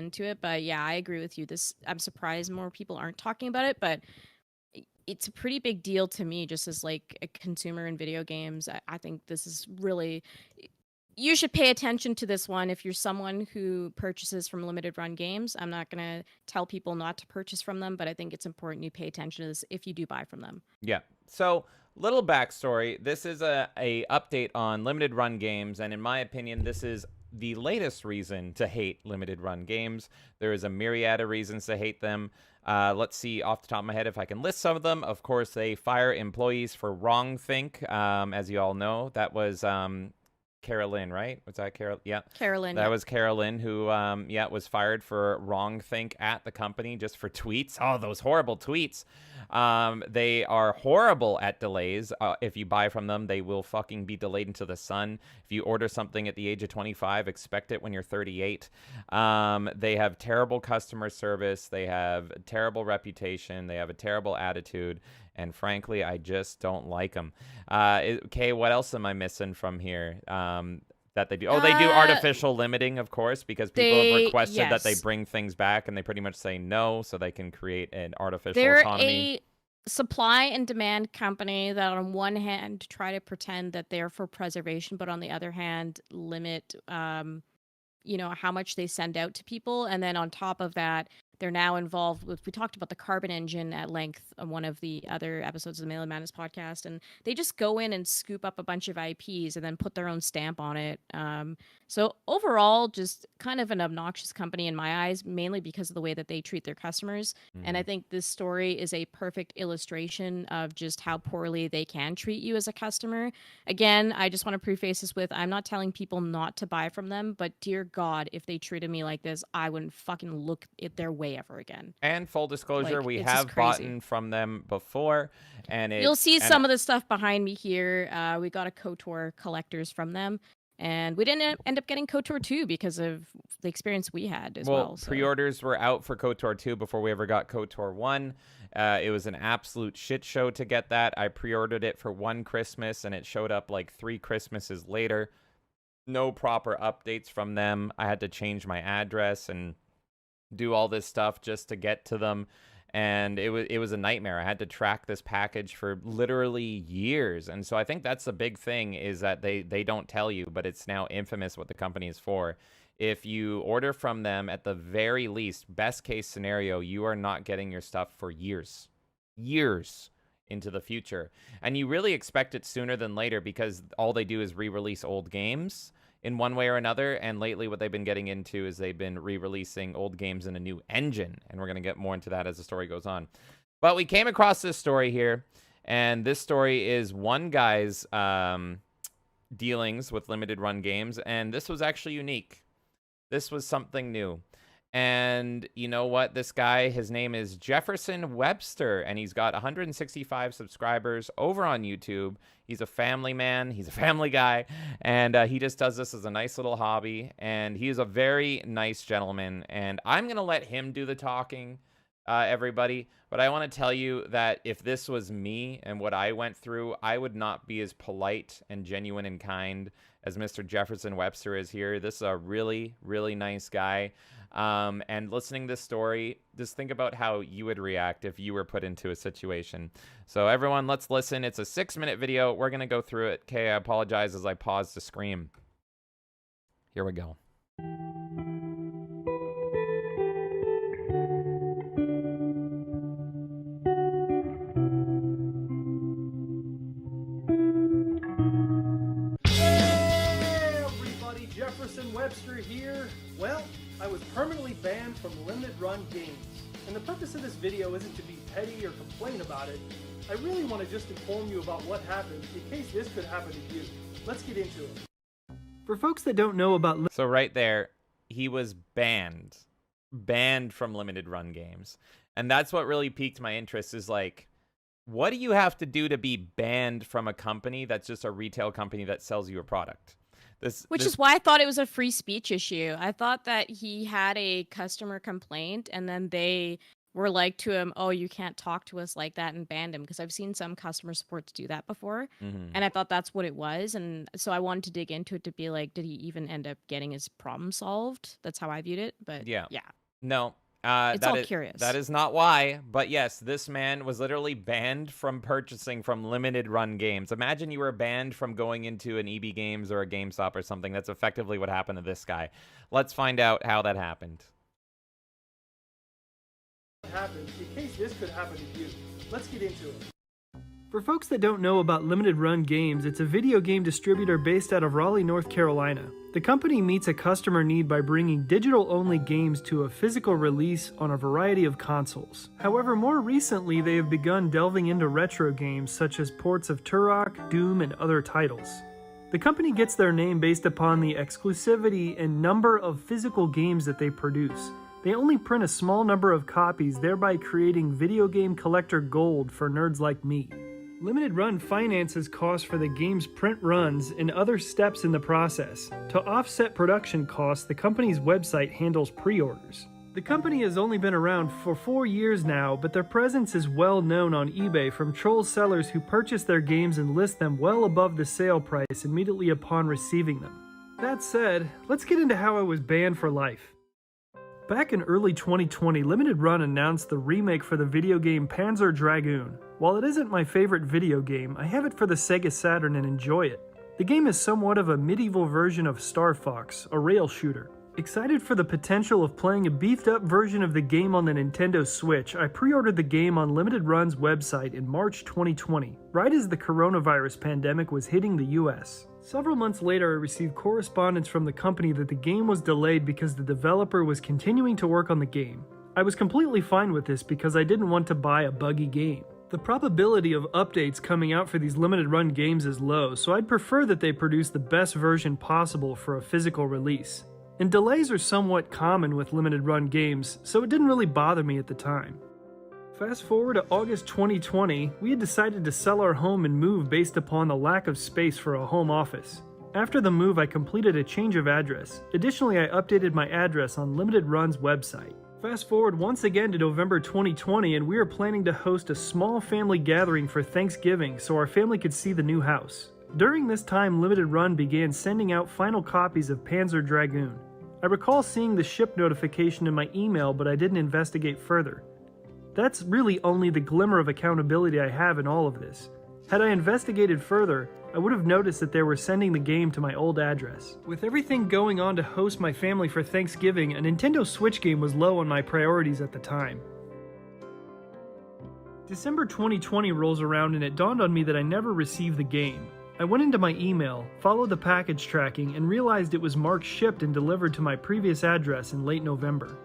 into it. But yeah, I agree with you. I'm surprised more people aren't talking about it, but it's a pretty big deal to me just as like a consumer in video games. I think this is really, you should pay attention to this one if you're someone who purchases from limited run games. I'm not going to tell people not to purchase from them, but I think it's important you pay attention to this if you do buy from them. Yeah. So, little backstory. This is a update on limited run games, and in my opinion, this is the latest reason to hate limited run games. There is a myriad of reasons to hate them. Let's see off the top of my head if I can list some of them. Of course, they fire employees for wrongthink, as you all know. That was Carolyn, right? Was that Carol? Yeah. Carolyn. That was Carolyn who, was fired for wrongthink at the company just for tweets. Oh, those horrible tweets. They are horrible at delays. If you buy from them, they will fucking be delayed into the sun. If you order something at the age of 25, expect it when you're 38. They have terrible customer service. They have a terrible reputation. They have a terrible attitude. And frankly, I just don't like them. Okay, what else am I missing from here? That they do? Oh, they do artificial limiting, of course, because people have requested that they bring things back, and they pretty much say no, so they can create an artificial autonomy. They're a supply and demand company that, on one hand, try to pretend that they're for preservation, but on the other hand, limit, how much they send out to people, and then on top of that, they're now involved with, we talked about the Carbon Engine at length on one of the other episodes of the Mail and Madness podcast, and they just go in and scoop up a bunch of IPs and then put their own stamp on it. So overall, just kind of an obnoxious company in my eyes, mainly because of the way that they treat their customers. And I think this story is a perfect illustration of just how poorly they can treat you as a customer. Again, I just want to preface this with, I'm not telling people not to buy from them, but dear God, if they treated me like this, I wouldn't fucking look at their way ever again. And full disclosure, we have bought from them before, and you'll see some of the stuff behind me here. We got a KOTOR collectors from them, and we didn't end up getting KOTOR 2 because of the experience we had as well. So. Pre-orders were out for KOTOR 2 before we ever got KOTOR 1. It was an absolute shit show to get that. I pre-ordered it for one Christmas, and it showed up like 3 Christmases later. No proper updates from them. I had to change my address and do all this stuff just to get to them, and it was a nightmare. I had to track this package for literally years, and so I think that's the big thing, is that they don't tell you, but it's now infamous what the company is for. If you order from them, at the very least, best case scenario, you are not getting your stuff for years into the future, and you really expect it sooner than later, because all they do is re-release old games in one way or another. And lately what they've been getting into is they've been re-releasing old games in a new engine, and we're going to get more into that as the story goes on. But we came across this story here, and this story is one guy's dealings with limited run games, and this was actually unique. This was something new. And you know what? This guy, his name is Jefferson Webster, and he's got 165 subscribers over on YouTube. He's a family man. He's a family guy, and he just does this as a nice little hobby, and he is a very nice gentleman, and I'm going to let him do the talking, everybody. But I want to tell you that if this was me and what I went through, I would not be as polite and genuine and kind as Mr. Jefferson Webster is here. This is a really, really nice guy. And listening to this story, just think about how you would react if you were put into a situation. So everyone, let's listen. It's a 6-minute video. We're going to go through it. Okay, I apologize as I pause to scream. Here we go. Jefferson Webster here. Well, I was permanently banned from limited run games, and the purpose of this video isn't to be petty or complain about it. I really want to just inform you about what happened in case this could happen to you. Let's get into it. For folks that don't know about... So right there, he was banned from limited run games. And that's what really piqued my interest, is like, what do you have to do to be banned from a company that's just a retail company that sells you a product? Which is why I thought it was a free speech issue. I thought that he had a customer complaint, and then they were like to him, "Oh, you can't talk to us like that," and banned him, because I've seen some customer supports do that before, Hmm. and I thought that's what it was, and so I wanted to dig into it to be like, did he even end up getting his problem solved? That's how I viewed it, but Yeah. yeah, No, it's all curious. that is not why. But yes, this man was literally banned from purchasing from limited run games. Imagine you were banned from going into an EB Games or a GameStop or something. That's effectively what happened to this guy. Let's find out how that happened. Happened in case this could happen to you. Let's get into it. For folks that don't know about Limited Run Games, it's a video game distributor based out of Raleigh, North Carolina. The company meets a customer need by bringing digital-only games to a physical release on a variety of consoles. However, more recently they have begun delving into retro games such as ports of Turok, Doom, and other titles. The company gets their name based upon the exclusivity and number of physical games that they produce. They only print a small number of copies, thereby creating video game collector gold for nerds like me. Limited Run finances costs for the game's print runs and other steps in the process. To offset production costs, the company's website handles pre-orders. The company has only been around for 4 years now, but their presence is well known on eBay from troll sellers who purchase their games and list them well above the sale price immediately upon receiving them. That said, let's get into how I was banned for life. Back in early 2020, Limited Run announced the remake for the video game Panzer Dragoon. While it isn't my favorite video game, I have it for the Sega Saturn and enjoy it. The game is somewhat of a medieval version of Star Fox, a rail shooter. Excited for the potential of playing a beefed up version of the game on the Nintendo Switch, I pre-ordered the game on Limited Run's website in March 2020, right as the coronavirus pandemic was hitting the US. Several months later, I received correspondence from the company that the game was delayed because the developer was continuing to work on the game. I was completely fine with this because I didn't want to buy a buggy game. The probability of updates coming out for these limited run games is low, so I'd prefer that they produce the best version possible for a physical release. And delays are somewhat common with limited run games, so it didn't really bother me at the time. Fast forward to August 2020, we had decided to sell our home and move based upon the lack of space for a home office. After the move, I completed a change of address. Additionally, I updated my address on Limited Run's website. Fast forward once again to November 2020, and we are planning to host a small family gathering for Thanksgiving so our family could see the new house. During this time, Limited Run began sending out final copies of Panzer Dragoon. I recall seeing the ship notification in my email, but I didn't investigate further. That's really only the glimmer of accountability I have in all of this. Had I investigated further, I would have noticed that they were sending the game to my old address. With everything going on to host my family for Thanksgiving, a Nintendo Switch game was low on my priorities at the time. December 2020 rolls around and it dawned on me that I never received the game. I went into my email, followed the package tracking, and realized it was marked shipped and delivered to my previous address in late November.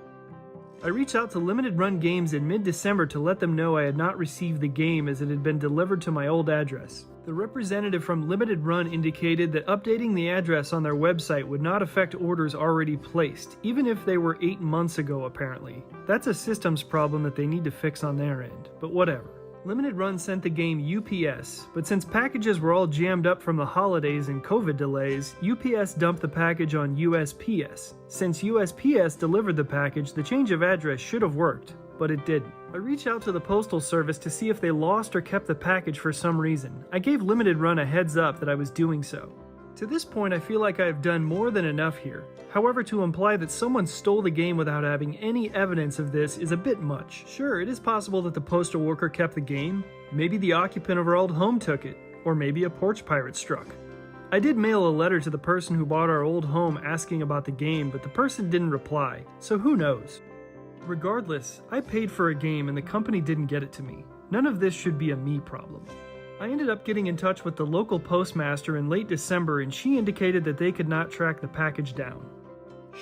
I reached out to Limited Run Games in mid-December to let them know I had not received the game as it had been delivered to my old address. The representative from Limited Run indicated that updating the address on their website would not affect orders already placed, even if they were 8 months ago apparently. That's a systems problem that they need to fix on their end, but whatever. Limited Run sent the game UPS, but since packages were all jammed up from the holidays and COVID delays, UPS dumped the package on USPS. Since USPS delivered the package, the change of address should have worked, but it didn't. I reached out to the Postal Service to see if they lost or kept the package for some reason. I gave Limited Run a heads up that I was doing so. To this point, I feel like I have done more than enough here. However, to imply that someone stole the game without having any evidence of this is a bit much. Sure, it is possible that the postal worker kept the game. Maybe the occupant of our old home took it. Or maybe a porch pirate struck. I did mail a letter to the person who bought our old home asking about the game, but the person didn't reply, so who knows? Regardless, I paid for a game and the company didn't get it to me. None of this should be a me problem. I ended up getting in touch with the local postmaster in late December and she indicated that they could not track the package down.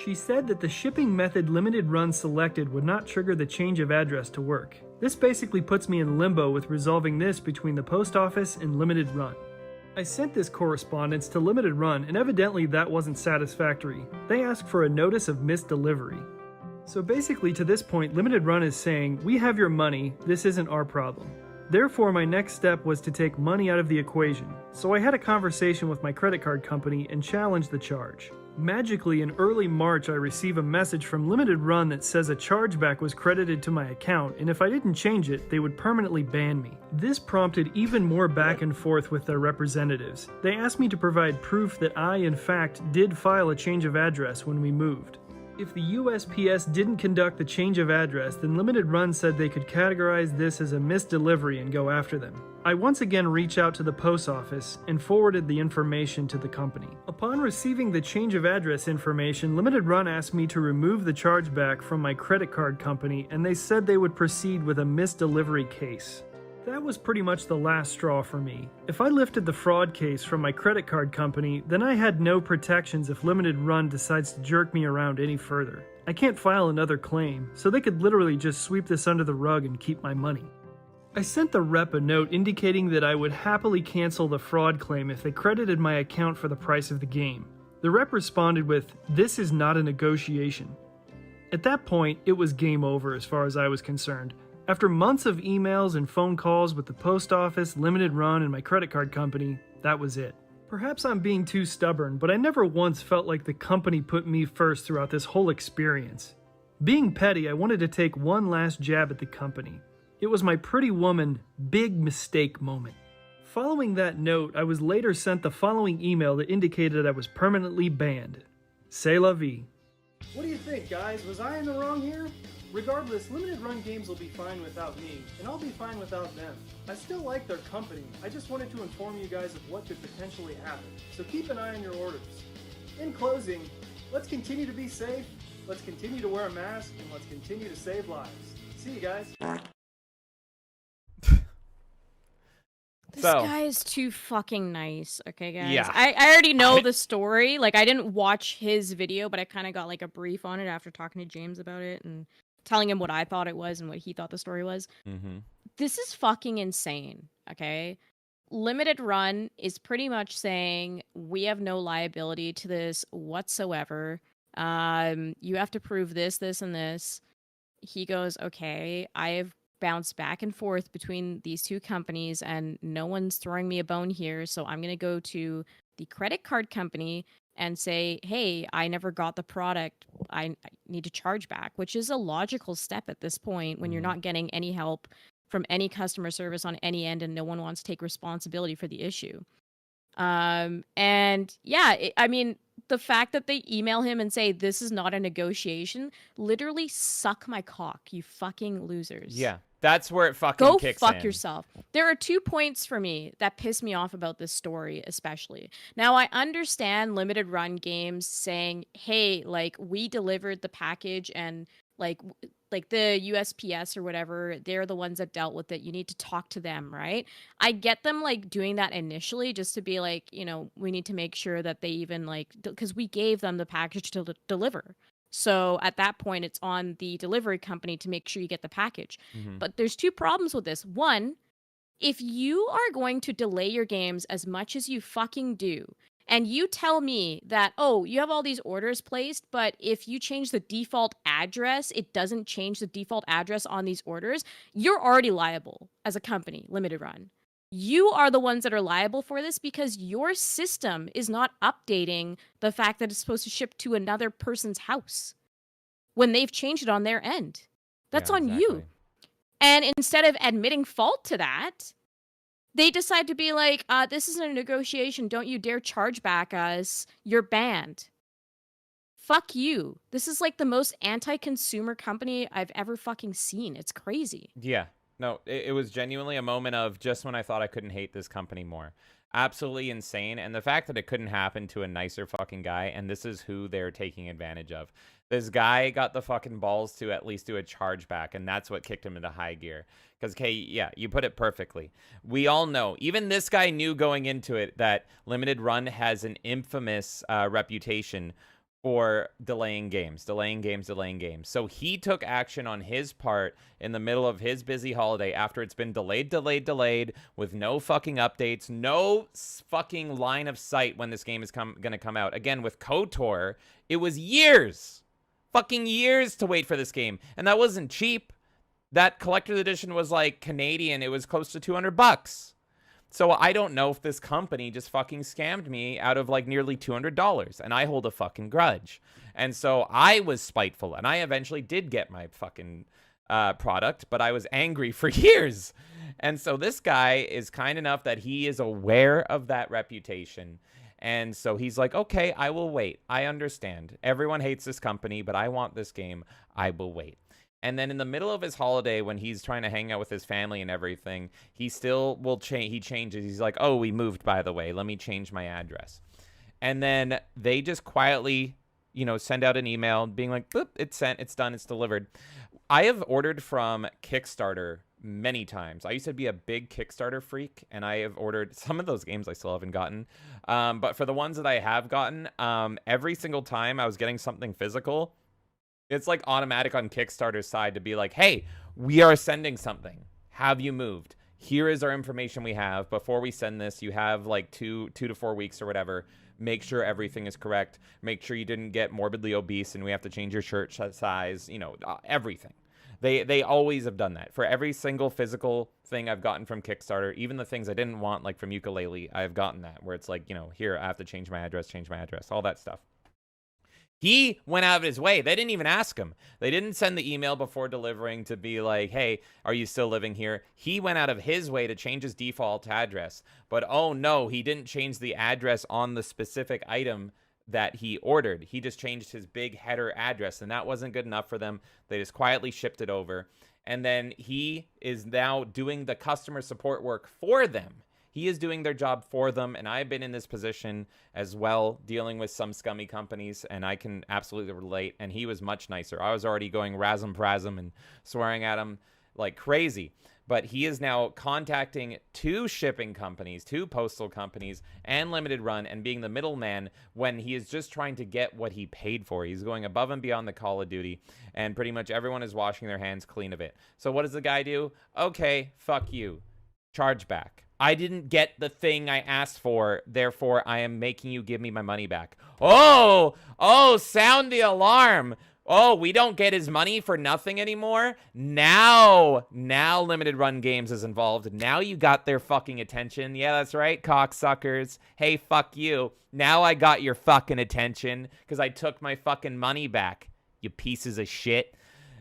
She said that the shipping method Limited Run selected would not trigger the change of address to work. This basically puts me in limbo with resolving this between the post office and Limited Run. I sent this correspondence to Limited Run and evidently that wasn't satisfactory. They asked for a notice of missed delivery. So basically to this point, Limited Run is saying, we have your money, this isn't our problem. Therefore, my next step was to take money out of the equation, so I had a conversation with my credit card company and challenged the charge. Magically, in early March, I receive a message from Limited Run that says a chargeback was credited to my account, and if I didn't change it, they would permanently ban me. This prompted even more back and forth with their representatives. They asked me to provide proof that I, in fact, did file a change of address when we moved. If the USPS didn't conduct the change of address, then Limited Run said they could categorize this as a missed delivery and go after them. I once again reached out to the post office and forwarded the information to the company. Upon receiving the change of address information, Limited Run asked me to remove the chargeback from my credit card company, and they said they would proceed with a missed delivery case. That was pretty much the last straw for me. If I lifted the fraud case from my credit card company, then I had no protections if Limited Run decides to jerk me around any further. I can't file another claim, so they could literally just sweep this under the rug and keep my money. I sent the rep a note indicating that I would happily cancel the fraud claim if they credited my account for the price of the game. The rep responded with, "This is not a negotiation." At that point, it was game over as far as I was concerned. After months of emails and phone calls with the post office, Limited Run, and my credit card company, that was it. Perhaps I'm being too stubborn, but I never once felt like the company put me first throughout this whole experience. Being petty, I wanted to take one last jab at the company. It was my Pretty Woman big mistake moment. Following that note, I was later sent the following email that indicated I was permanently banned. C'est la vie. What do you think, guys? Was I in the wrong here? Regardless, Limited Run Games will be fine without me, and I'll be fine without them. I still like their company. I just wanted to inform you guys of what could potentially happen, so keep an eye on your orders. In closing, let's continue to be safe, let's continue to wear a mask, and let's continue to save lives. See you guys. This So- guy is too fucking nice. Okay, guys. Yeah. I already know the story. Like, I didn't watch his video, but I kind of got like a brief on it after talking to James about it and telling him what I thought it was and what he thought the story was. Mm-hmm. This is fucking insane. Okay. Limited Run is pretty much saying we have no liability to this whatsoever. You have to prove this, this, and this. He goes, okay, I have bounced back and forth between these two companies and no one's throwing me a bone here, so I'm going to go to the credit card company and say, hey, I never got the product, I need to charge back, which is a logical step at this point when you're not getting any help from any customer service on any end and no one wants to take responsibility for the issue. And yeah, I mean, the fact that they email him and say this is not a negotiation, literally suck my cock, you fucking losers. Yeah, that's where it fucking Go kicks fuck in. yourself. There are 2 points for me that piss me off about this story, especially. Now, I understand Limited Run Games saying, hey, like, we delivered the package and like the USPS or whatever, they're the ones that dealt with it. You need to talk to them, right? I get them like doing that initially just to be like, you know, we need to make sure that they even like, because we gave them the package to deliver. So at that point, it's on the delivery company to make sure you get the package. Mhm. But there's 2 problems with this. One, if you are going to delay your games as much as you fucking do, and you tell me that, oh, you have all these orders placed, but if you change the default address, it doesn't change the default address on these orders, you're already liable as a company, Limited Run. You are the ones that are liable for this because your system is not updating the fact that it's supposed to ship to another person's house when they've changed it on their end. That's Yeah, on exactly. you. And instead of admitting fault to that, they decide to be like, this isn't a negotiation. Don't you dare charge back us. You're banned. Fuck you. This is like the most anti-consumer company I've ever fucking seen. It's crazy. Yeah. No, it was genuinely a moment of just when I thought I couldn't hate this company more. Absolutely insane. And the fact that it couldn't happen to a nicer fucking guy, and this is who they're taking advantage of. This guy got the fucking balls to at least do a chargeback, and that's what kicked him into high gear. Because, okay, yeah, you put it perfectly. We all know, even this guy knew going into it, that Limited Run has an infamous reputation for delaying games. So he took action on his part in the middle of his busy holiday after it's been delayed with no fucking updates, no fucking line of sight when this game is gonna come out. Again, with KOTOR, it was years, fucking years to wait for this game. And that wasn't cheap. That collector's edition was like Canadian. It was close to $200. So I don't know if this company just fucking scammed me out of like nearly $200, and I hold a fucking grudge. And so I was spiteful, and I eventually did get my fucking product, but I was angry for years. And so this guy is kind enough that he is aware of that reputation. And so he's like, okay, I will wait. I understand. Everyone hates this company, but I want this game. I will wait. And then in the middle of his holiday, when he's trying to hang out with his family and everything, he still will change. He changes. He's like, oh, we moved, by the way. Let me change my address. And then they just quietly, send out an email being like, boop, it's sent, it's done, it's delivered. I have ordered from Kickstarter many times. I used to be a big Kickstarter freak, and I have ordered some of those games I still haven't gotten. But for the ones that I have gotten, every single time I was getting something physical, it's like automatic on Kickstarter's side to be like, hey, we are sending something. Have you moved? Here is our information we have. Before we send this, you have like two to 4 weeks or whatever. Make sure everything is correct. Make sure you didn't get morbidly obese and we have to change your shirt size, everything. They always have done that. For every single physical thing I've gotten from Kickstarter, even the things I didn't want, like from Ukulele, I've gotten that, where it's like, here, I have to change my address, all that stuff. He went out of his way. They didn't even ask him. They didn't send the email before delivering to be like, hey, are you still living here? He went out of his way to change his default address. But oh no, he didn't change the address on the specific item that he ordered. He just changed his big header address, and that wasn't good enough for them. They just quietly shipped it over. And then he is now doing the customer support work for them. He is doing their job for them, and I've been in this position as well, dealing with some scummy companies, and I can absolutely relate, and he was much nicer. I was already going razum-prazum and swearing at him like crazy, but he is now contacting 2 shipping companies, 2 postal companies, and Limited Run, and being the middleman when he is just trying to get what he paid for. He's going above and beyond the Call of Duty, and pretty much everyone is washing their hands clean of it. So what does the guy do? Okay, fuck you. Charge back. I didn't get the thing I asked for, therefore I am making you give me my money back. Oh, sound the alarm. Oh, we don't get his money for nothing anymore? Now Limited Run Games is involved. Now you got their fucking attention. Yeah, that's right, cocksuckers. Hey, fuck you. Now I got your fucking attention because I took my fucking money back, you pieces of shit.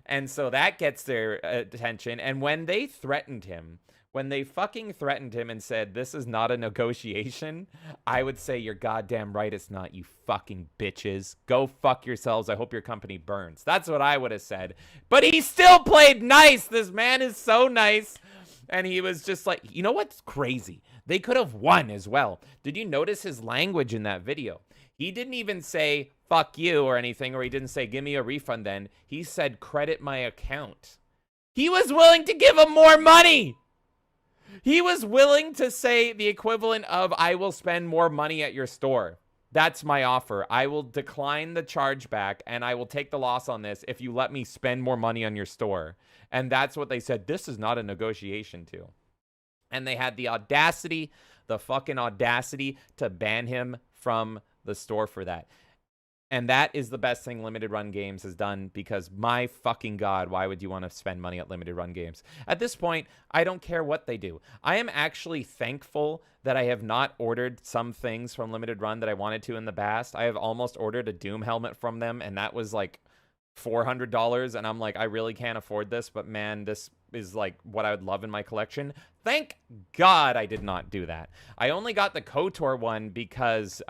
And so that gets their attention. And when they threatened him, when they fucking threatened him and said, this is not a negotiation, I would say, you're goddamn right it's not, you fucking bitches. Go fuck yourselves. I hope your company burns. That's what I would have said. But he still played nice. This man is so nice. And he was just like, you know what's crazy? They could have won as well. Did you notice his language in that video? He didn't even say, fuck you or anything, or he didn't say, give me a refund then. He said, credit my account. He was willing to give him more money. He was willing to say the equivalent of, I will spend more money at your store. That's my offer. I will decline the chargeback and I will take the loss on this if you let me spend more money on your store. And that's what they said. This is not a negotiation to. And they had the audacity, the fucking audacity to ban him from the store for that. And that is the best thing Limited Run Games has done, because my fucking God, why would you want to spend money at Limited Run Games? At this point, I don't care what they do. I am actually thankful that I have not ordered some things from Limited Run that I wanted to in the past. I have almost ordered a Doom helmet from them, and that was like $400, and I'm like, I really can't afford this, but man, this is like what I would love in my collection. Thank God I did not do that. I only got the KOTOR one because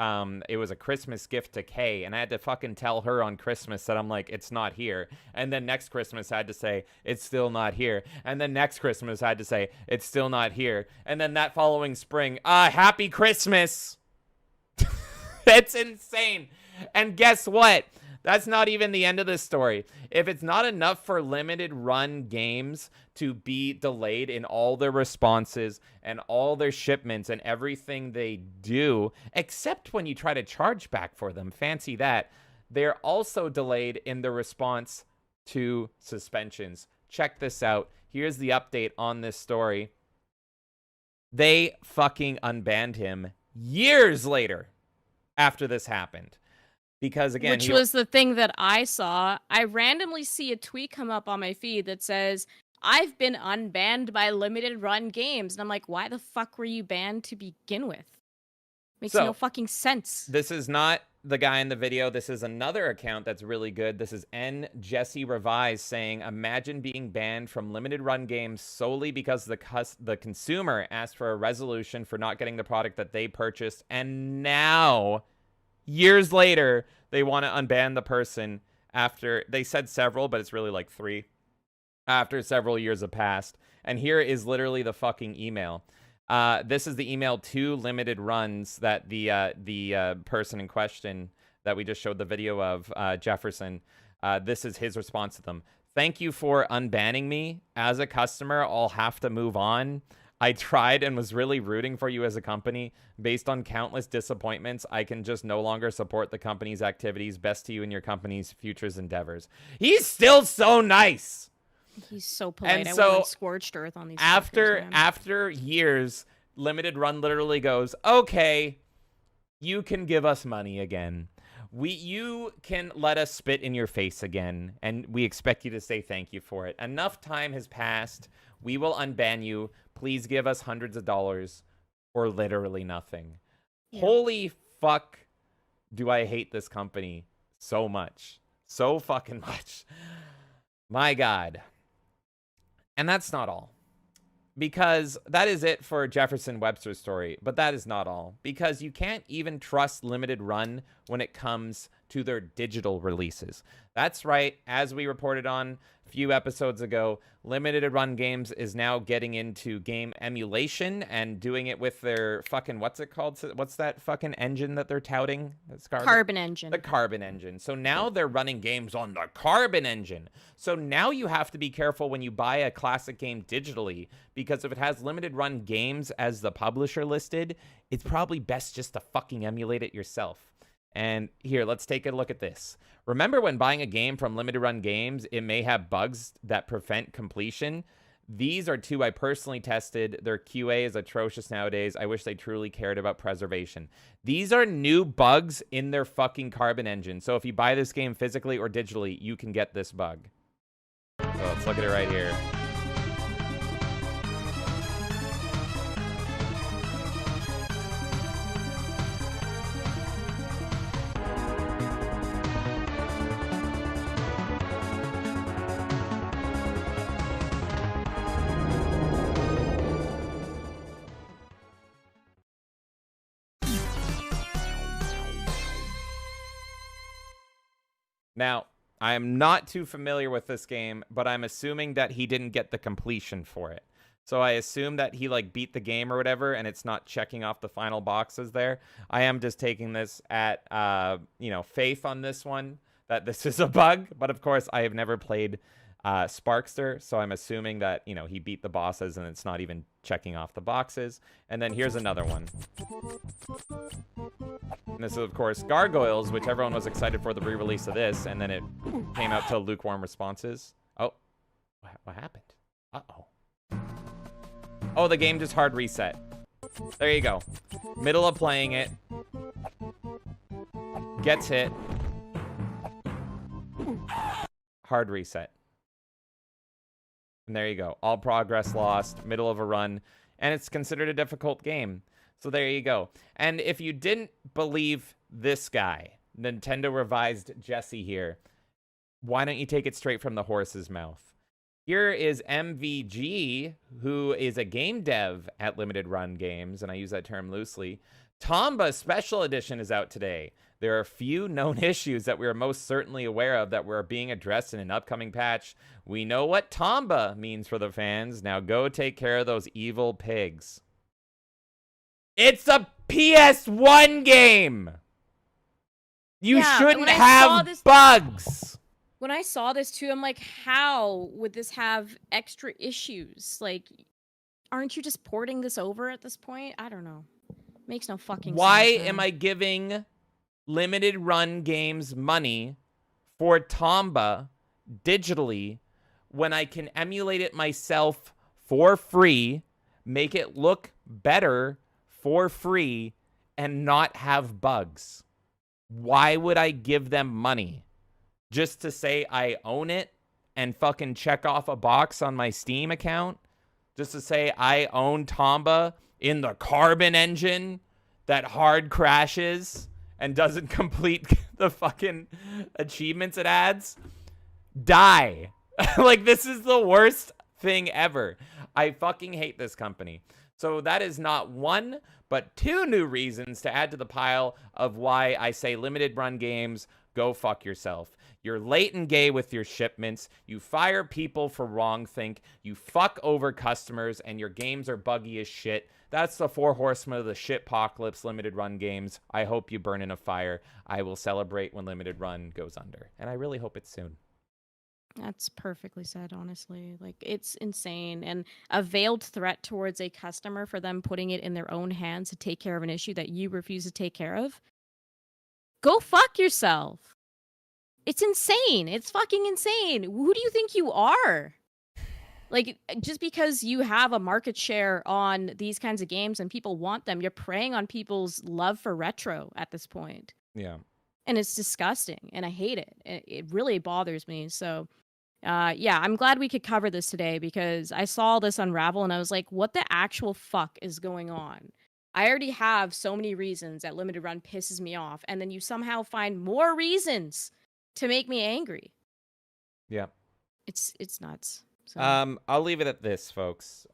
it was a Christmas gift to Kay, and I had to fucking tell her on Christmas that I'm like, it's not here. And then next Christmas I had to say, it's still not here. And then next Christmas I had to say, it's still not here. And then that following spring, happy Christmas. It's insane. And guess what? That's not even the end of this story. If it's not enough for Limited Run Games to be delayed in all their responses and all their shipments and everything they do, except when you try to charge back for them, fancy that, they're also delayed in the response to suspensions. Check this out. Here's the update on this story. They fucking unbanned him years later after this happened. Because again, which was the thing that I saw. I randomly see a tweet come up on my feed that says, I've been unbanned by limited run games. And I'm like, why the fuck were you banned to begin with? Makes no fucking sense. This is not the guy in the video. This is another account that's really good. This is N Jesse Revise saying, imagine being banned from limited run games solely because the consumer asked for a resolution for not getting the product that they purchased. And now, years later, they want to unban the person after, they said several, but it's really like 3, after several years have passed. And here is literally the fucking email. This is the email to limited runs that the person in question that we just showed the video of, Jefferson, this is his response to them. Thank you for unbanning me. As a customer, I'll have to move on. I tried and was really rooting for you as a company. Based on countless disappointments, I can just no longer support the company's activities. Best to you and your company's futures endeavors. He's still so nice. He's so polite. And I so want scorched earth on these. after years, limited run literally goes, okay, you can give us money again. You can let us spit in your face again, and we expect you to say thank you for it. Enough time has passed. We will unban you. Please give us hundreds of dollars or literally nothing. Yeah. Holy fuck, do I hate this company so much. So fucking much. My God. And that's not all. Because that is it for Jefferson Webster's story. But that is not all. Because you can't even trust limited run when it comes to their digital releases. That's right. As we reported on a few episodes ago, limited run games is now getting into game emulation and doing it with their fucking, what's it called? What's that fucking engine that they're touting? That's Carbon engine. The Carbon engine. So now they're running games on the Carbon engine. So now you have to be careful when you buy a classic game digitally, because if it has limited run games as the publisher listed, it's probably best just to fucking emulate it yourself. And here, let's take a look at this. Remember when buying a game from limited run games, it may have bugs that prevent completion? These are 2 I personally tested. Their QA is atrocious nowadays. I wish they truly cared about preservation. These are new bugs in their fucking Carbon engine. So if you buy this game physically or digitally, you can get this bug. So let's look at it right here. Now, I am not too familiar with this game, but I'm assuming that he didn't get the completion for it. So I assume that he like beat the game or whatever, and it's not checking off the final boxes there. I am just taking this at, faith on this one, that this is a bug. But of course, I have never played Sparkster, so I'm assuming that, he beat the bosses and it's not even checking off the boxes. And then here's another one. And this is, of course, Gargoyles, which everyone was excited for the re-release of this, and then it came out to lukewarm responses. Oh, what happened? Uh-oh. Oh, the game just hard reset. There you go. Middle of playing it. Gets hit. Hard reset. And there you go. All progress lost. Middle of a run. And it's considered a difficult game. So there you go. And if you didn't believe this guy, Nintendo Revised Jesse here, why don't you take it straight from the horse's mouth? Here is MVG, who is a game dev at Limited Run Games, and I use that term loosely. Tomba Special Edition is out today. There are a few known issues that we are most certainly aware of that were being addressed in an upcoming patch. We know what Tomba means for the fans. Now go take care of those evil pigs. It's a PS1 game! You shouldn't have bugs! When I saw this too, I'm like, how would this have extra issues? Like, aren't you just porting this over at this point? I don't know. Makes no fucking sense. Why am I giving Limited Run Games money for Tomba digitally when I can emulate it myself for free, make it look better for free, and not have bugs? Why would I give them money? Just to say I own it and fucking check off a box on my Steam account just to say I own Tomba in the Carbon engine that hard crashes and doesn't complete the fucking achievements it adds, die. Like, this is the worst thing ever. I fucking hate this company. So that is not one, but two new reasons to add to the pile of why I say limited run games, go fuck yourself. You're late and gay with your shipments. You fire people for wrongthink. You fuck over customers, and your games are buggy as shit. That's the 4 horsemen of the shitpocalypse limited run games. I hope you burn in a fire. I will celebrate when limited run goes under. And I really hope it's soon. That's perfectly said, honestly. Like, it's insane. And a veiled threat towards a customer for them putting it in their own hands to take care of an issue that you refuse to take care of. Go fuck yourself. It's insane. It's fucking insane. Who do you think you are? Like, just because you have a market share on these kinds of games and people want them, you're preying on people's love for retro at this point. Yeah. And it's disgusting, and I hate it. It really bothers me. So, yeah, I'm glad we could cover this today because I saw this unravel and I was like, what the actual fuck is going on? I already have so many reasons that limited run pisses me off, and then you somehow find more reasons to make me angry. Yeah. It's nuts. So. I'll leave it at this, folks.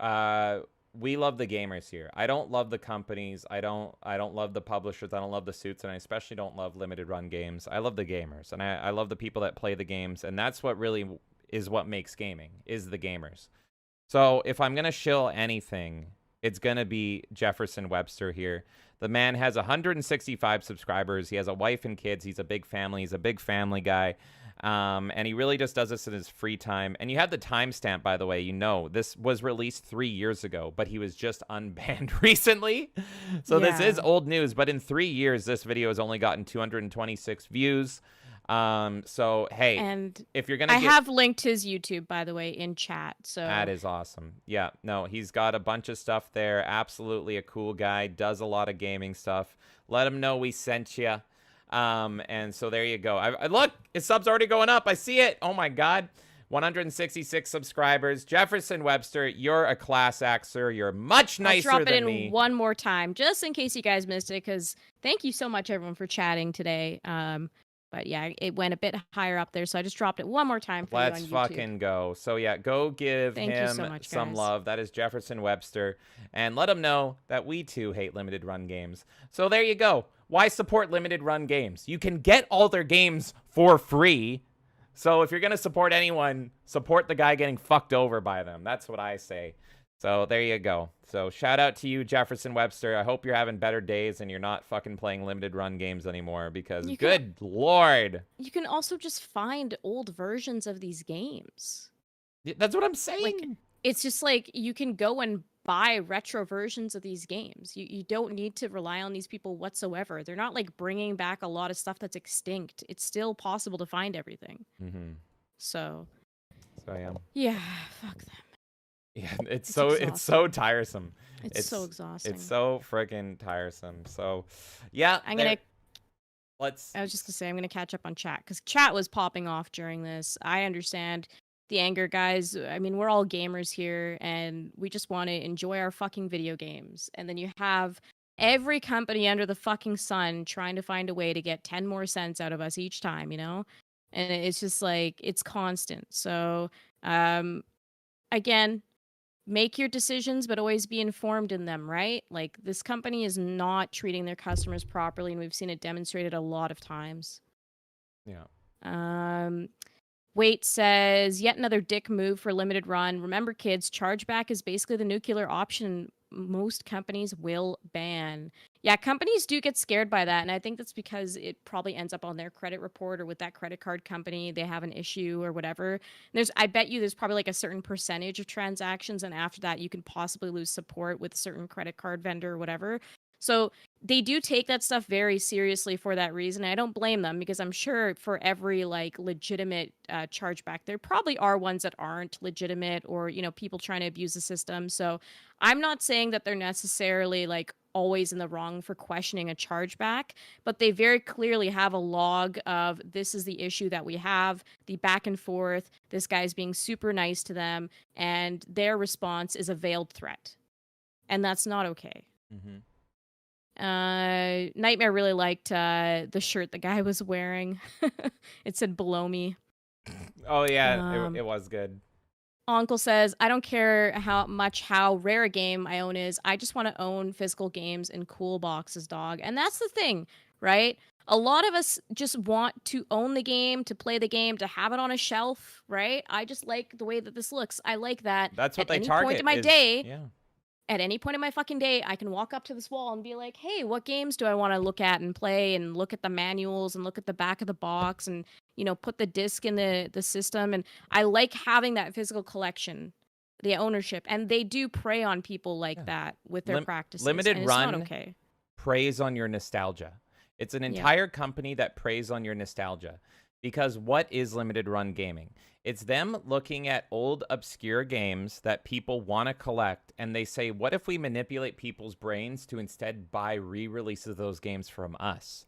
We love the gamers here. I don't love the companies. I don't love the publishers. I don't love the suits, and I especially don't love limited run games. I love the gamers, and I love the people that play the games, and that's what really is what makes gaming, is the gamers. So if I'm gonna shill anything, it's gonna be Jefferson Webster here. The man has 165 subscribers. He has a wife and kids. He's a big family. He's a big family guy. And he really just does this in his free time. And you have the timestamp, by the way. You know, this was released 3 years ago, but he was just unbanned recently. So This is old news. But in 3 years, this video has only gotten 226 views. So, hey, and if you're going to I have linked his YouTube, by the way, in chat. So that is awesome. Yeah, no, he's got a bunch of stuff there. Absolutely a cool guy. Does a lot of gaming stuff. Let him know we sent you. And so there you go. I look, his sub's already going up. I see it. Oh my God. 166 subscribers. Jefferson Webster, you're a class act, sir. You're much nicer than me. I'll drop it in one more time, just in case you guys missed it, because thank you so much, everyone, for chatting today. But yeah, it went a bit higher up there, so I just dropped it one more time for Let's you on YouTube. fucking go. So yeah, go give him so much, some love. That is Jefferson Webster. And let him know that we too hate limited run games. So there you go. Why support limited run games? You can get all their games for free. So if you're going to support anyone, support the guy getting fucked over by them. That's what I say. So there you go. So shout out to you, Jefferson Webster. I hope you're having better days and you're not fucking playing limited run games anymore because good Lord. You can also just find old versions of these games. That's what I'm saying. Like, it's just like you can go and buy retro versions of these games. You don't need to rely on these people whatsoever. They're not like bringing back a lot of stuff that's extinct. It's still possible to find everything. Mm-hmm. So yeah, fuck them. Yeah, it's so tiresome. It's so exhausting. It's so freaking tiresome. So, yeah. I was just gonna say I'm gonna catch up on chat because chat was popping off during this. I understand the anger, guys. I mean, we're all gamers here, and we just want to enjoy our fucking video games. And then you have every company under the fucking sun trying to find a way to get 10 more cents out of us each time, you know? And it's just like it's constant. So, again. Make your decisions, but always be informed in them, right? Like, this company is not treating their customers properly, and we've seen it demonstrated a lot of times. Yeah. Wait says, yet another dick move for limited run. Remember, kids, chargeback is basically the nuclear option most companies will ban. Yeah, companies do get scared by that, and I think that's because it probably ends up on their credit report or with that credit card company. They have an issue or whatever. I bet you there's probably like a certain percentage of transactions, and after that you can possibly lose support with a certain credit card vendor or whatever. So they do take that stuff very seriously for that reason. I don't blame them because I'm sure for every like legitimate chargeback, there probably are ones that aren't legitimate or, you know, people trying to abuse the system. So I'm not saying that they're necessarily like always in the wrong for questioning a chargeback, but they very clearly have a log of this is the issue that we have, the back and forth, this guy's being super nice to them, and their response is a veiled threat. And that's not okay. Mm-hmm. Nightmare really liked the shirt the guy was wearing. It said below me. Oh yeah, it was good. Uncle says, I don't care how rare a game I own is. I just want to own physical games in cool boxes, dog. And that's the thing, right? A lot of us just want to own the game, to play the game, to have it on a shelf, right? I just like the way that this looks. I like that. That's what at they any target. Point in my is, day, yeah. At any point in my fucking day, I can walk up to this wall and be like, hey, what games do I want to look at and play, and look at the manuals and look at the back of the box and, you know, put the disc in the system. And I like having that physical collection, the ownership. And they do prey on people like that with their practices. Limited and Run it's not okay. preys on your nostalgia. It's an entire company that preys on your nostalgia. Because what is limited run gaming? It's them looking at old, obscure games that people want to collect, and they say, what if we manipulate people's brains to instead buy re-releases of those games from us?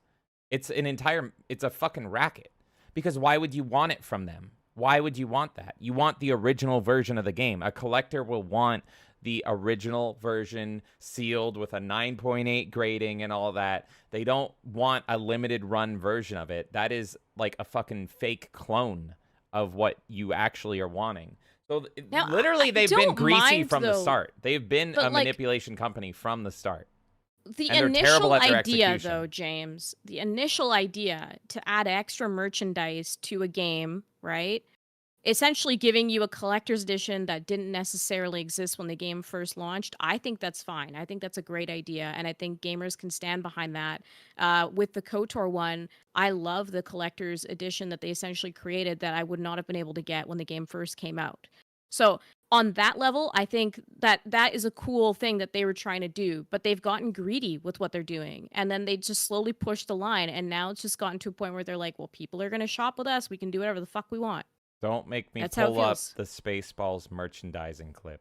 It's a fucking racket. Because why would you want it from them? Why would you want that? You want the original version of the game. A collector will want the original version sealed with a 9.8 grading and all that. They don't want a limited run version of it. That is like a fucking fake clone of what you actually are wanting. So now, literally, they've been greasy from the though, start. They've been a manipulation company from the start. The and initial idea, though, James, the initial idea to add extra merchandise to a game, right? Essentially giving you a collector's edition that didn't necessarily exist when the game first launched. I think that's fine. I think that's a great idea, and I think gamers can stand behind that. With the KOTOR one, I love the collector's edition that they essentially created that I would not have been able to get when the game first came out. So on that level, I think that is a cool thing that they were trying to do, but they've gotten greedy with what they're doing. And then they just slowly pushed the line, and now it's just gotten to a point where they're like, well, people are going to shop with us. We can do whatever the fuck we want. Don't make me pull up the Spaceballs merchandising clip,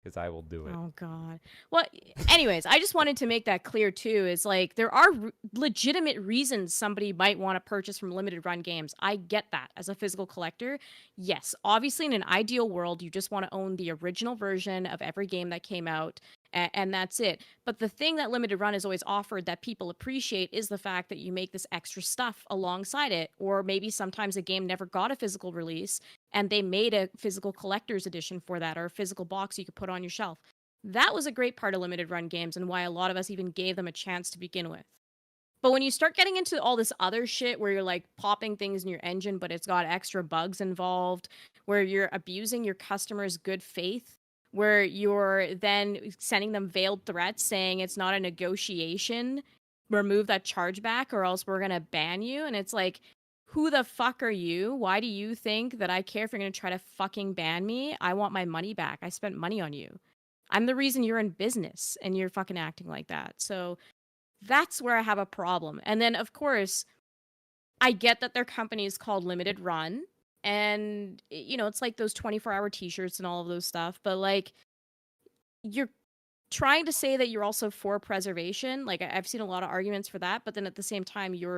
because I will do it. Oh, God. Well, anyways, I just wanted to make that clear, too, is like there are legitimate reasons somebody might want to purchase from limited run games. I get that as a physical collector. Yes, obviously, in an ideal world, you just want to own the original version of every game that came out, and that's it. But the thing that limited run has always offered that people appreciate is the fact that you make this extra stuff alongside it, or maybe sometimes a game never got a physical release and they made a physical collector's edition for that, or a physical box you could put on your shelf. That was a great part of limited run games and why a lot of us even gave them a chance to begin with. But when you start getting into all this other shit where you're like popping things in your engine but it's got extra bugs involved, where you're abusing your customers' good faith, where you're then sending them veiled threats saying it's not a negotiation, remove that chargeback or else we're going to ban you. And it's like, who the fuck are you? Why do you think that I care if you're going to try to fucking ban me? I want my money back. I spent money on you. I'm the reason you're in business and you're fucking acting like that. So that's where I have a problem. And then, of course, I get that their company is called Limited Run. And, you know, it's like those 24-hour t-shirts and all of those stuff. But, like, you're trying to say that you're also for preservation. Like, I've seen a lot of arguments for that. But then at the same time, you're